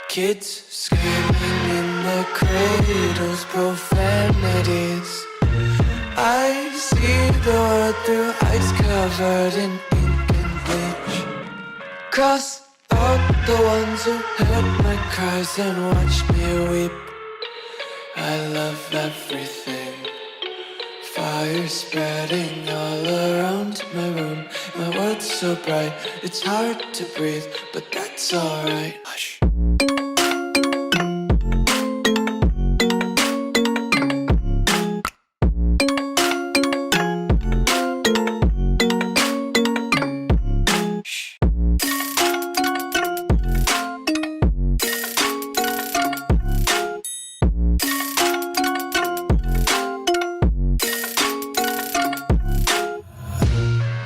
Kids screaming in the cradles, profanities. I see the world through ice covered in ink and bleach. Cross out the ones who heard my cries and watched me weep. I love everything. Fire spreading all around my room. My world's so bright, it's hard to breathe, but that's alright. Hush.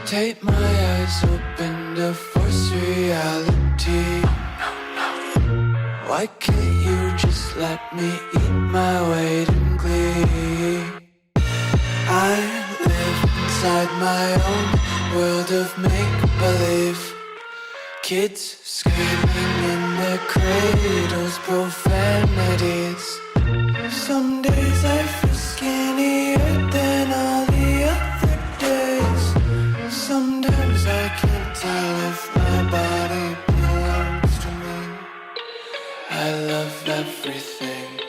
Take my eyes open to force reality. Why can't you just let me eat my weight in glee? I live inside my own world of make-believe. Kids screaming in their cradles, profanities. Some days I feel skinnier than all the other days. tell if my body belongs to me. I love everything.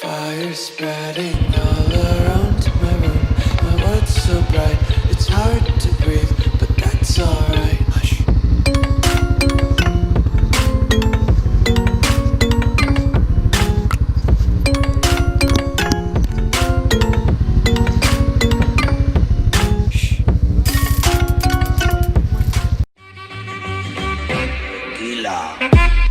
Fire spreading all around my room. My world's so bright, it's hard to breathe, but that's alright. Hush. Gila.